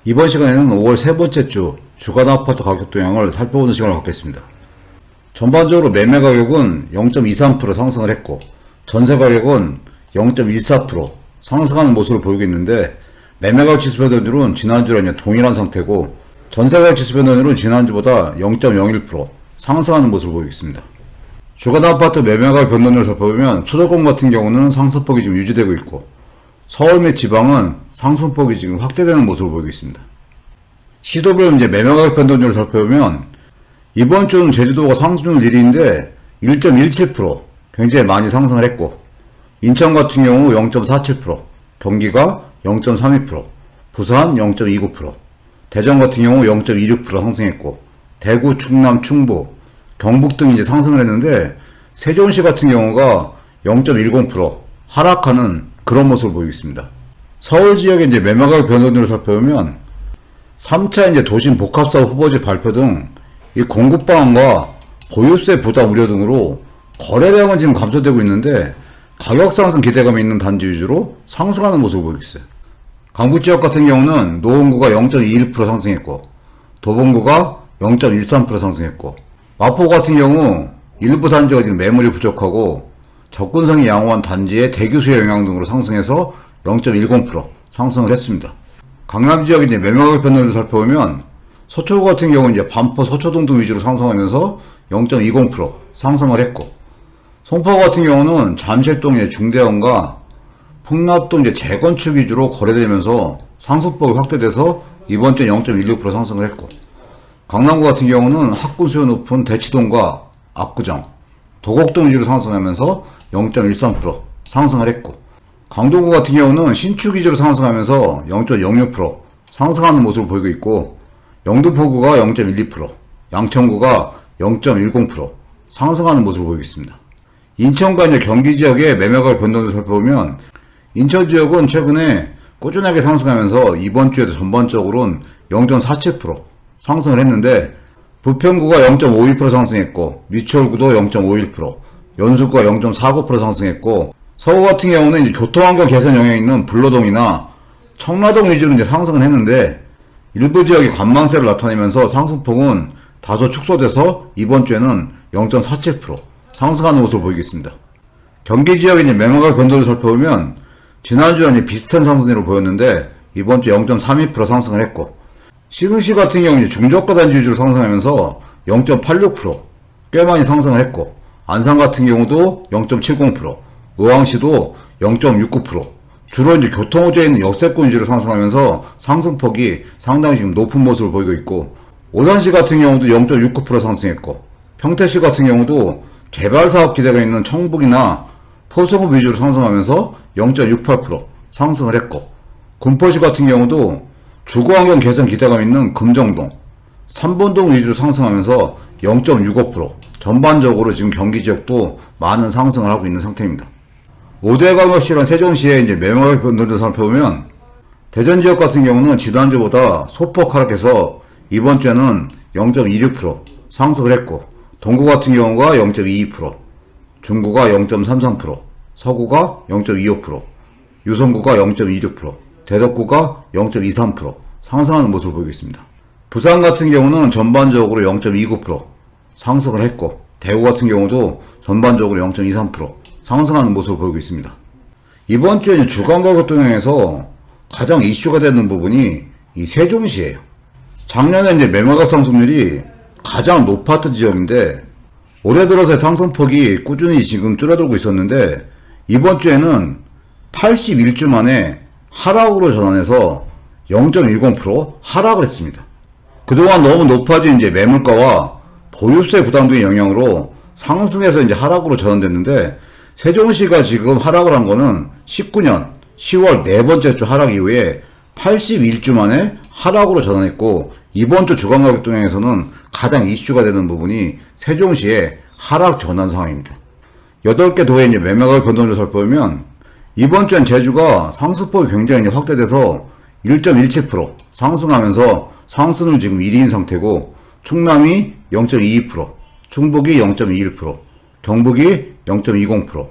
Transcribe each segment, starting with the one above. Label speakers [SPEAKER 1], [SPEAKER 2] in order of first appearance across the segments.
[SPEAKER 1] 이번 시간에는 5월 세 번째 주 주간 아파트 가격 동향을 살펴보는 시간을 갖겠습니다. 전반적으로 매매 가격은 0.23% 상승을 했고 전세 가격은 0.14% 상승하는 모습을 보이고 있는데, 매매 가격 지수 변동률은 지난주랑 동일한 상태고 전세 가격 지수 변동률은 지난주보다 0.01% 상승하는 모습을 보이고 있습니다. 주간 아파트 매매 가격 변동률을 살펴보면 수도권 같은 경우는 상승폭이 지금 유지되고 있고 서울 및 지방은 상승폭이 지금 확대되는 모습을 보이고 있습니다. 시도별 매매 가격 변동률을 살펴보면 이번 주는 제주도가 상승률 1위인데 1.17% 굉장히 많이 상승을 했고, 인천 같은 경우 0.47%, 경기가 0.32%, 부산 0.29%, 대전 같은 경우 0.26% 상승했고, 대구, 충남, 충북, 경북 등이 상승을 했는데 세종시 같은 경우가 0.10% 하락하는 그런 모습을 보이고 있습니다. 서울 지역의 매매 가격 변동률을 살펴보면 3차 도심 복합사업 후보지 발표 등 이 공급 방안과 보유세 부담 우려 등으로 거래량은 지금 감소되고 있는데 가격 상승 기대감이 있는 단지 위주로 상승하는 모습을 보이고 있어요. 강북 지역 같은 경우는 노원구가 0.21% 상승했고, 도봉구가 0.13% 상승했고, 마포 같은 경우 일부 단지가 지금 매물이 부족하고 접근성이 양호한 단지의 대기수요 영향 등으로 상승해서 0.10% 상승을 했습니다. 강남 지역의 매매 가격 변동률을 살펴보면 서초구 같은 경우 반포, 서초동 등 위주로 상승하면서 0.20% 상승을 했고, 송파 같은 경우는 잠실동 중대형과 풍납동 재건축 위주로 거래되면서 상승폭이 확대돼서 이번 주에 0.16% 상승을 했고, 강남구 같은 경우는 학군 수요 높은 대치동과 압구정, 도곡동 위주로 상승하면서 0.13% 상승을 했고, 강동구 같은 경우는 신축 위주로 상승하면서 0.06% 상승하는 모습을 보이고 있고, 영등포구가 0.12%, 양천구가 0.10% 상승하는 모습을 보이고 있습니다. 인천과 경기 지역의 매매 가격 변동을 살펴보면 인천 지역은 최근에 꾸준하게 상승하면서 이번 주에도 전반적으로는 0.47% 상승을 했는데, 부평구가 0.52% 상승했고, 미추홀구도 0.51%, 연수구가 0.49% 상승했고, 서구 같은 경우는 교통환경 개선 영향이 있는 불로동이나 청라동 위주로 상승을 했는데, 일부 지역이 관망세를 나타내면서 상승폭은 다소 축소돼서 이번 주에는 0.47% 상승하는 모습을 보이겠습니다. 경기 지역의 매매 가격 변동을 살펴보면 지난주와 비슷한 상승률을 보였는데 이번 주 0.32% 상승을 했고, 시흥시 같은 경우 중저가 단지 위주로 상승하면서 0.86% 꽤 많이 상승을 했고, 안산 같은 경우도 0.70%, 의왕시도 0.69%, 주로 교통호재에 있는 역세권 위주로 상승하면서 상승폭이 상당히 지금 높은 모습을 보이고 있고, 오산시 같은 경우도 0.69% 상승했고, 평택시 같은 경우도 개발사업 기대가 있는 청북이나 포수구 위주로 상승하면서 0.68% 상승을 했고, 군포시 같은 경우도 주거환경 개선 기대감 있는 금정동, 삼본동 위주로 상승하면서 0.65% 전반적으로 지금 경기 지역도 많은 상승을 하고 있는 상태입니다. 5대 광역시랑 세종시의 매매 가격 변동을 살펴보면 대전 지역 같은 경우는 지난주보다 소폭 하락해서 이번 주에는 0.26% 상승을 했고, 동구 같은 경우가 0.22%, 중구가 0.33%, 서구가 0.25%, 유성구가 0.26%, 대덕구가 0.23% 상승하는 모습을 보이고 있습니다. 부산 같은 경우는 전반적으로 0.29% 상승을 했고, 대구 같은 경우도 전반적으로 0.23% 상승하는 모습을 보이고 있습니다. 이번 주에 주간 가격 동향에서 가장 이슈가 되는 부분이 이 세종시예요. 작년에 매매 가격 상승률이 가장 높았던 지역인데 올해 들어서 상승폭이 꾸준히 지금 줄어들고 있었는데 이번 주에는 81주 만에 하락으로 전환해서 0.10% 하락을 했습니다. 그동안 너무 높아진 매물가와 보유세 부담 등의 영향으로 상승해서 하락으로 전환됐는데, 세종시가 지금 하락을 한 거는 19년 10월 네 번째 주 하락 이후에 81주 만에 하락으로 전환했고, 이번 주 주간 가격 동향에서는 가장 이슈가 되는 부분이 세종시의 하락 전환 상황입니다. 8개 도의 매매 가격 변동률을 살펴보면 이번 주엔 제주가 상승폭이 굉장히 확대돼서 1.17% 상승하면서 상승률 지금 1위인 상태고, 충남이 0.22%, 충북이 0.21%, 경북이 0.20%,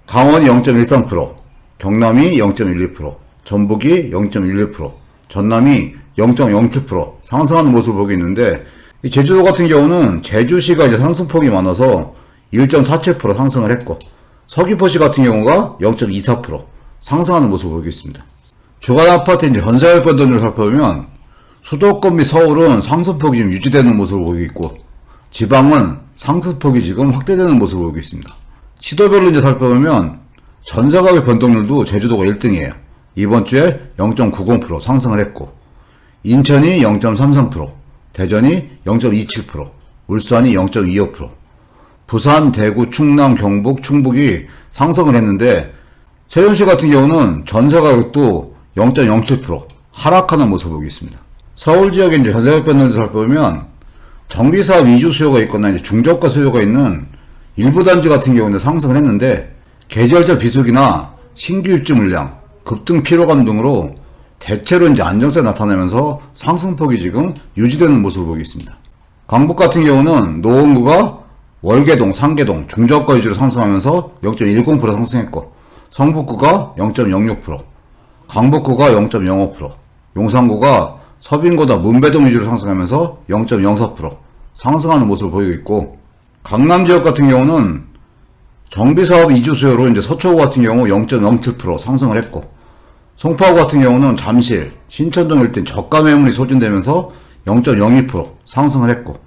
[SPEAKER 1] 강원이 0.13%, 경남이 0.12%, 전북이 0.11%, 전남이 0.07% 상승하는 모습을 보이고 있는데, 이 제주도 같은 경우는 제주시가 이제 상승폭이 많아서 1.47% 상승을 했고, 서귀포시 같은 경우가 0.24% 상승하는 모습을 보이고 있습니다. 주간 아파트 이제 전세가격 변동률을 살펴보면 수도권 및 서울은 상승폭이 지금 유지되는 모습을 보이고 있고, 지방은 상승폭이 지금 확대되는 모습을 보이고 있습니다. 시도별로 이제 살펴보면 전세가격 변동률도 제주도가 1등이에요. 이번 주에 0.90% 상승을 했고, 인천이 0.33%, 대전이 0.27%, 울산이 0.25%, 부산, 대구, 충남, 경북, 충북이 상승을 했는데, 세종시 같은 경우는 전세가격도 0.07% 하락하는 모습을 보고 있습니다. 서울 지역의 이제 전세가격 변동률을 살펴보면 정비사업 이주 수요가 있거나 이제 중저가 수요가 있는 일부 단지 같은 경우는 상승을 했는데, 계절적 비수기나 신규 입주 물량, 급등 피로감 등으로 대체로 이제 안정세가 나타나면서 상승폭이 지금 유지되는 모습을 보고 있습니다. 강북 같은 경우는 노원구가 월계동, 상계동, 중저가 위주로 상승하면서 0.10% 상승했고, 성북구가 0.06%, 강북구가 0.05%, 용산구가 서빙고다 문배동 위주로 상승하면서 0.04% 상승하는 모습을 보이고 있고, 강남 지역 같은 경우는 정비사업 이주 수요로 이제 서초구 같은 경우 0.07% 상승을 했고, 송파구 같은 경우는 잠실, 신천동 일대 저가 매물이 소진되면서 0.02% 상승을 했고,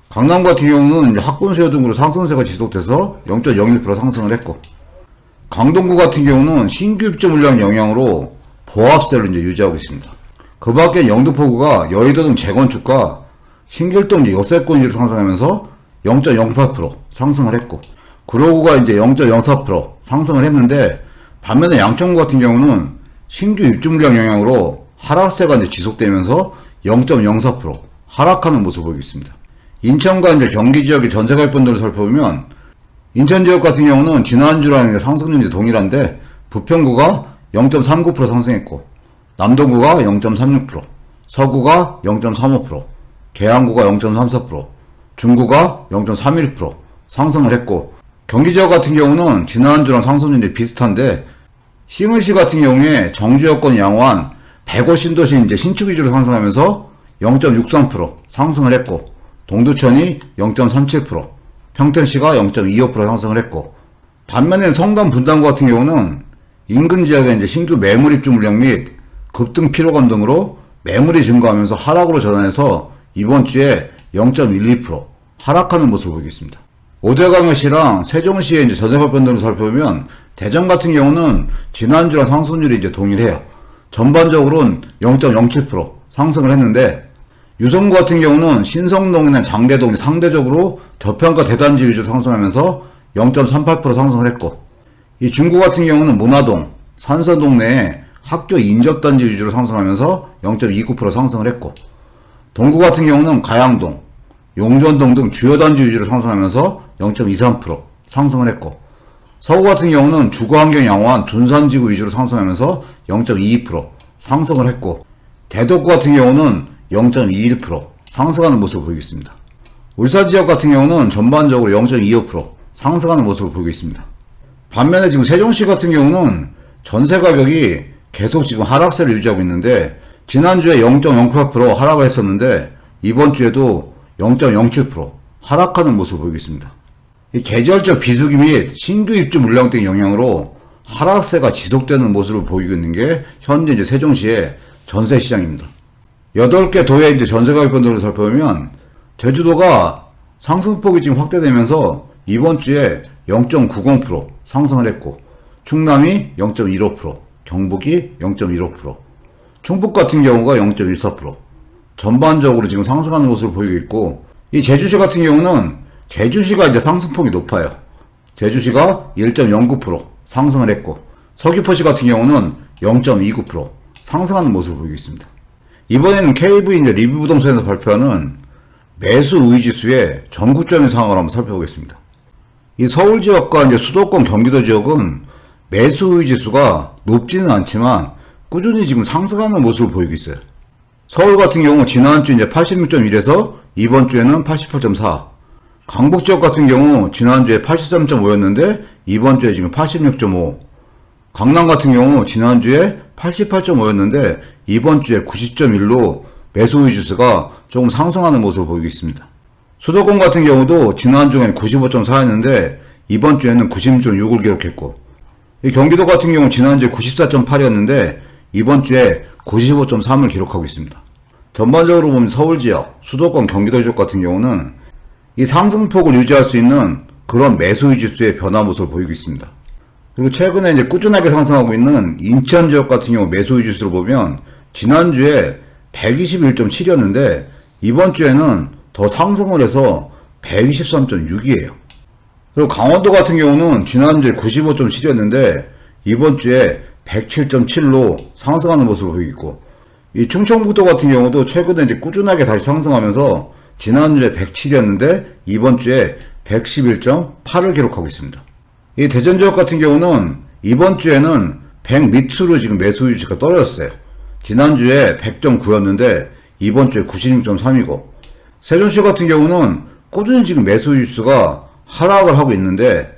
[SPEAKER 1] 강남 같은 경우는 이제 학군 수요 등으로 상승세가 지속돼서 0.01% 상승을 했고, 강동구 같은 경우는 신규 입주 물량 영향으로 보합세를 이제 유지하고 있습니다. 그 밖에 영등포구가 여의도 등 재건축과 신길동 이제 역세권 위주로 상승하면서 0.08% 상승을 했고, 구로구가 이제 0.04% 상승을 했는데, 반면에 양천구 같은 경우는 신규 입주 물량 영향으로 하락세가 이제 지속되면서 0.04% 하락하는 모습을 보이고 있습니다. 인천과 이제 경기 지역의 전세가격 변동을 살펴보면 인천 지역 같은 경우는 지난주랑 상승률이 동일한데, 부평구가 0.39% 상승했고, 남동구가 0.36%, 서구가 0.35%, 계양구가 0.34%, 중구가 0.31% 상승을 했고, 경기 지역 같은 경우는 지난주랑 상승률이 비슷한데, 시흥시 같은 경우에 정주 여건 양호한 105 신도시 이제 신축 위주로 상승하면서 0.63% 상승을 했고, 동두천이 0.37%, 평택시가 0.25% 상승을 했고, 반면에 성남 분당구 같은 경우는 인근 지역에 이제 신규 매물 입주 물량 및 급등 피로감 등으로 매물이 증가하면서 하락으로 전환해서 이번 주에 0.12% 하락하는 모습을 보이겠습니다. 오대강역시랑 세종시의 이제 전세가격 변동을 살펴보면 대전 같은 경우는 지난주랑 상승률이 이제 동일해요. 전반적으로는 0.07% 상승을 했는데, 유성구 같은 경우는 신성동이나 장대동이 상대적으로 저평가 대단지 위주로 상승하면서 0.38% 상승을 했고, 이 중구 같은 경우는 문화동, 산서동 내에 학교 인접단지 위주로 상승하면서 0.29% 상승을 했고, 동구 같은 경우는 가양동, 용전동 등 주요 단지 위주로 상승하면서 0.23% 상승을 했고, 서구 같은 경우는 주거환경 양호한 둔산지구 위주로 상승하면서 0.22% 상승을 했고, 대덕구 같은 경우는 0.21% 상승하는 모습을 보이고 있습니다. 울산 지역 같은 경우는 전반적으로 0.25% 상승하는 모습을 보이고 있습니다. 반면에 지금 세종시 같은 경우는 전세 가격이 계속 지금 하락세를 유지하고 있는데, 지난주에 0.08% 하락을 했었는데 이번 주에도 0.07% 하락하는 모습을 보이고 있습니다. 이 계절적 비수기 및 신규 입주 물량 등 영향으로 하락세가 지속되는 모습을 보이고 있는 게 현재 이제 세종시의 전세 시장입니다. 8개 도의 이제 전세 가격 변동을 살펴보면 제주도가 상승폭이 지금 확대되면서 이번 주에 0.90% 상승을 했고, 충남이 0.15%, 경북이 0.15%, 충북 같은 경우가 0.14%, 전반적으로 지금 상승하는 모습을 보이고 있고, 이 제주시 같은 경우는 제주시가 이제 상승폭이 높아요. 제주시가 1.09% 상승을 했고, 서귀포시 같은 경우는 0.29% 상승하는 모습을 보이고 있습니다. 이번에는 KV 이제 리뷰부동산에서 발표하는 매수 의지수의 전국적인 상황을 한번 살펴보겠습니다. 이 서울 지역과 이제 수도권 경기도 지역은 매수 의지수가 높지는 않지만 꾸준히 지금 상승하는 모습을 보이고 있어요. 서울 같은 경우 지난주 이제 86.1에서 이번 주에는 88.4. 강북 지역 같은 경우 지난주에 83.5였는데 이번 주에 지금 86.5. 강남 같은 경우 지난주에 88.5였는데 이번 주에 90.1로 매수의 지수가 조금 상승하는 모습을 보이고 있습니다. 수도권 같은 경우도 지난주에는 95.4였는데 이번 주에는 96.6을 기록했고, 이 경기도 같은 경우는 지난주에 94.8이었는데 이번 주에 95.3을 기록하고 있습니다. 전반적으로 보면 서울 지역, 수도권, 경기도 지역 같은 경우는 이 상승폭을 유지할 수 있는 그런 매수의 지수의 변화 모습을 보이고 있습니다. 그리고 최근에 이제 꾸준하게 상승하고 있는 인천 지역 같은 경우 매수의 지수를 보면 지난주에 121.7이었는데 이번 주에는 더 상승을 해서 123.6이에요. 그리고 강원도 같은 경우는 지난주에 95.7이었는데 이번 주에 107.7로 상승하는 모습을 보이고 있고, 이 충청북도 같은 경우도 최근에 이제 꾸준하게 다시 상승하면서 지난주에 107이었는데 이번 주에 111.8을 기록하고 있습니다. 이 대전 지역 같은 경우는 이번 주에는 100 밑으로 지금 매수 유지가 떨어졌어요. 지난주에 100.9였는데 이번 주에 96.3이고, 세종시 같은 경우는 꾸준히 지금 매수 유지가 하락을 하고 있는데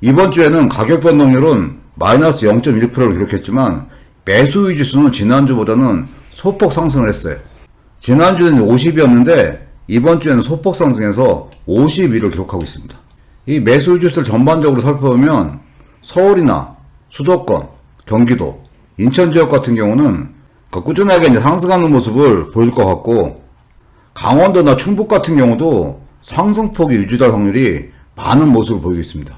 [SPEAKER 1] 이번 주에는 가격 변동률은 마이너스 0.1%를 기록했지만 매수 유지수는 지난주보다는 소폭 상승을 했어요. 지난주에는 50이었는데 이번 주에는 소폭 상승해서 52를 기록하고 있습니다. 이 매수 유지수를 전반적으로 살펴보면 서울이나 수도권, 경기도, 인천 지역 같은 경우는 꾸준하게 이제 상승하는 모습을 보일 것 같고, 강원도나 충북 같은 경우도 상승폭이 유지될 확률이 많은 모습을 보이고 있습니다.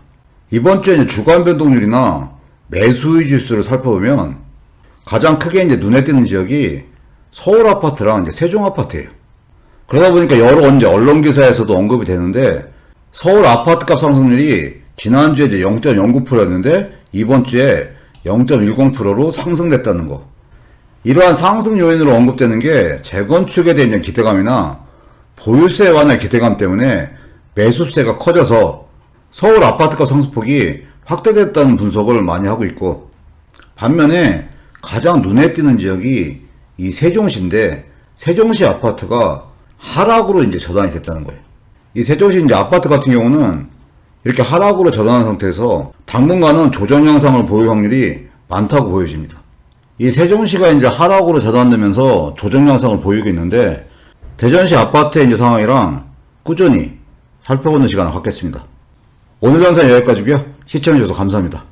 [SPEAKER 1] 이번 주에 이제 주간 변동률이나 매수의 지수를 살펴보면 가장 크게 이제 눈에 띄는 지역이 서울 아파트랑 이제 세종 아파트예요. 그러다 보니까 여러 이제 언론 기사에서도 언급이 되는데 서울 아파트 값 상승률이 지난주에 이제 0.09%였는데 이번 주에 0.10%로 상승됐다는 거. 이러한 상승 요인으로 언급되는 게 재건축에 대한 기대감이나 보유세 완화의 기대감 때문에 매수세가 커져서 서울 아파트값 상승폭이 확대됐다는 분석을 많이 하고 있고, 반면에 가장 눈에 띄는 지역이 이 세종시인데 세종시 아파트가 하락으로 이제 전환이 됐다는 거예요. 이 세종시 이제 아파트 같은 경우는 이렇게 하락으로 전환한 상태에서 당분간은 조정 양상을 보일 확률이 많다고 보여집니다. 이 세종시가 이제 하락으로 전환되면서 조정 양상을 보이고 있는데 대전시 아파트의 이제 상황이랑 꾸준히 살펴보는 시간을 갖겠습니다. 오늘 영상 여기까지고요. 시청해주셔서 감사합니다.